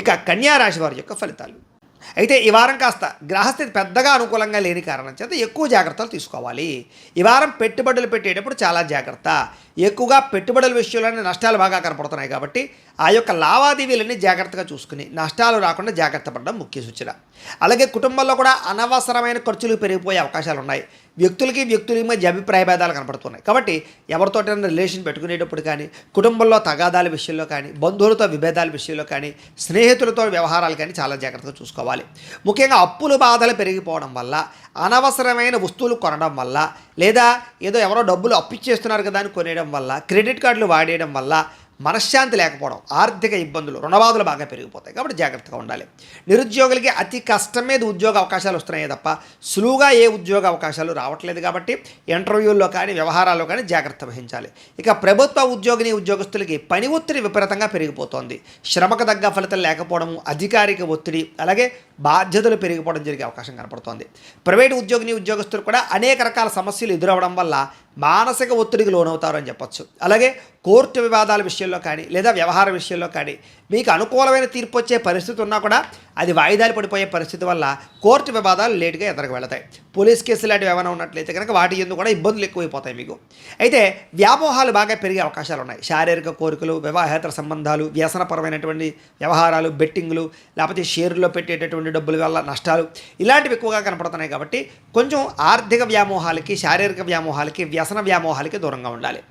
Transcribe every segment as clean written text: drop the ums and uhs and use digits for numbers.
ఇక కన్యా రాశి వారి యొక్క ఫలితాలు. అయితే ఈ వారం కాస్త గ్రహస్థితి పెద్దగా అనుకూలంగా లేని కారణం చేత ఎక్కువ జాగ్రత్తలు తీసుకోవాలి. ఈ వారం పెట్టుబడులు పెట్టేటప్పుడు చాలా జాగ్రత్త. ఎక్కువగా పెట్టుబడుల విషయంలోనే నష్టాలు బాగా కనపడుతున్నాయి కాబట్టి ఆ యొక్క లావాదేవీలన్నీ జాగ్రత్తగా చూసుకుని నష్టాలు రాకుండా జాగ్రత్త పడడం ముఖ్య సూచన. అలాగే కుటుంబంలో కూడా అనవసరమైన ఖర్చులు పెరిగిపోయే అవకాశాలు ఉన్నాయి. వ్యక్తులకి మధ్య అభిప్రాయ భేదాలు కనపడుతున్నాయి కాబట్టి ఎవరితోటైనా రిలేషన్ పెట్టుకునేటప్పుడు కానీ, కుటుంబంలో తగాదాల విషయంలో కానీ, బంధువులతో విభేదాల విషయంలో కానీ, స్నేహితులతో వ్యవహారాలు కానీ చాలా జాగ్రత్తగా చూసుకోవాలి. ముఖ్యంగా అప్పుల బాధలు పెరిగిపోవడం వల్ల, అనవసరమైన వస్తువులు కొనడం వల్ల, లేదా ఏదో ఎవరో డబ్బులు అప్పిచ్చేస్తున్నారు కదా అని కొనేయడం వల్ల, క్రెడిట్ కార్డులు వాడేయడం వల్ల మనశ్శాంతి లేకపోవడం, ఆర్థిక ఇబ్బందులు, రుణబాధలు బాగా పెరిగిపోతాయి కాబట్టి జాగ్రత్తగా ఉండాలి. నిరుద్యోగులకి అతి కష్టం మీద ఉద్యోగ అవకాశాలు వస్తున్నాయి తప్ప సులువుగా ఏ ఉద్యోగ అవకాశాలు రావట్లేదు కాబట్టి ఇంటర్వ్యూల్లో కానీ వ్యవహారాల్లో కానీ జాగ్రత్త వహించాలి. ఇక ప్రభుత్వ ఉద్యోగస్తులకి పని ఒత్తిడి విపరీతంగా పెరిగిపోతుంది. శ్రమకు తగ్గ ఫలితం లేకపోవడము, అధికారిక ఒత్తిడి, అలాగే బాధ్యతలు పెరిగిపోవడం జరిగే అవకాశం కనపడుతోంది. ప్రైవేటు ఉద్యోగస్తులు కూడా అనేక రకాల సమస్యలు ఎదురవడం వల్ల మానసిక ఒత్తిడికి లోనవుతారని చెప్పొచ్చు. అలాగే కోర్టు వివాదాల విషయంలో కానీ లేదా వ్యవహార విషయంలో కానీ మీకు అనుకూలమైన తీర్పు వచ్చే పరిస్థితి ఉన్నా కూడా అది వాయిదాలు పడిపోయే పరిస్థితి వల్ల కోర్టు వివాదాలు లేటుగా ఎదురుకు వెళతాయి. పోలీస్ కేసులు లాంటివి ఏమైనా ఉన్నట్లయితే కనుక వాటి ఎందుకు కూడా ఇబ్బందులు ఎక్కువైపోతాయి మీకు. అయితే వ్యామోహాలు బాగా పెరిగే అవకాశాలు ఉన్నాయి. శారీరక కోరికలు, వివాహేతర సంబంధాలు, వ్యసనపరమైనటువంటి వ్యవహారాలు, బెట్టింగ్లు, లేకపోతే షేర్లో పెట్టేటటువంటి డబ్బుల వల్ల నష్టాలు ఇలాంటివి ఎక్కువగా కనపడుతున్నాయి కాబట్టి కొంచెం ఆర్థిక వ్యామోహాలకి, శారీరక వ్యామోహాలకి, వ్యసన వ్యామోహాలకి దూరంగా ఉండాలి.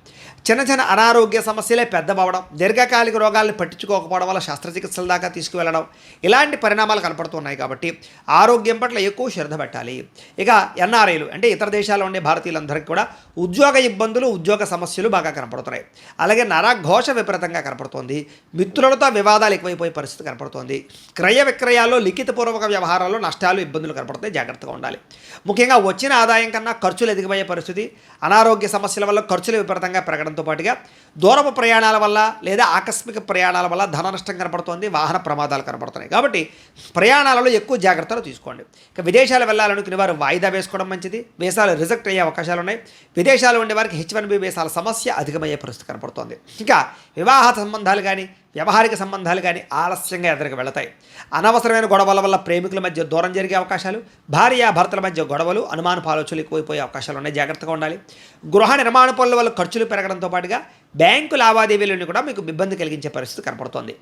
చిన్న అనారోగ్య సమస్యలే పెద్దవడం, దీర్ఘకాలిక రోగాలను పట్టించుకోకపోవడం వల్ల శస్త్రచికిత్సల దాకా తీసుకువెళ్ళడం ఇలాంటి పరిణామాలు కనపడుతున్నాయి కాబట్టి ఆరోగ్యం పట్ల ఎక్కువ శ్రద్ధ పెట్టాలి. ఇక ఎన్ఆర్ఐలు అంటే ఇతర దేశాల్లో ఉండే భారతీయులందరికీ కూడా ఉద్యోగ ఇబ్బందులు, ఉద్యోగ సమస్యలు బాగా కనపడుతున్నాయి. అలాగే నరఘోష విపరీతంగా కనపడుతోంది. మిత్రులతో వివాదాలు ఎక్కువైపోయే పరిస్థితి కనపడుతోంది. క్రయ విక్రయాల్లో లిఖితపూర్వక వ్యవహారాల్లో నష్టాలు, ఇబ్బందులు కనపడుతాయి. జాగ్రత్తగా ఉండాలి. ముఖ్యంగా వచ్చిన ఆదాయం కన్నా ఖర్చులు ఎదిగిపోయే పరిస్థితి, అనారోగ్య సమస్యల వల్ల ఖర్చులు విపరీతంగా పెరగడంతో పాటుగా దూరపు ప్రయాణాల వల్ల లేదా ఆకస్మిక ప్రయాణాల వల్ల ధన నష్టం కనపడుతోంది, వాహన ప్రమాదాలు కనపడుతున్నాయి. కాబట్టి ప్రయాణాలలో ఎక్కువ జాగ్రత్తలు తీసుకోండి. ఇక విదేశాలు వెళ్ళాలనుకునే వారు వాయిదా వేసుకోవడం మంచిది. వీసాలు రిజెక్ట్ అయ్యే అవకాశాలు ఉన్నాయి. విదేశాలు ఉండే వారికి H1B వీసాల సమస్య అధికమయ్యే పరిస్థితి కనపడుతోంది. ఇంకా వివాహ సంబంధాలు కానీ, వ్యవహారిక సంబంధాలు కానీ ఆలస్యంగా ఎదురుకు వెళతాయి. అనవసరమైన గొడవల వల్ల ప్రేమికుల మధ్య దూరం జరిగే అవకాశాలు, భార్యాభర్తల మధ్య గొడవలు, అనుమానపు ఆలోచనలు ఎక్కువైపోయే అవకాశాలు ఉన్నాయి. జాగ్రత్తగా ఉండాలి. గృహ నిర్మాణ పనుల వల్ల ఖర్చులు పెరగడంతో పాటుగా బ్యాంకు లావాదేవీలను కూడా మీకు ఇబ్బంది కలిగించే పరిస్థితి కనపడుతోంది.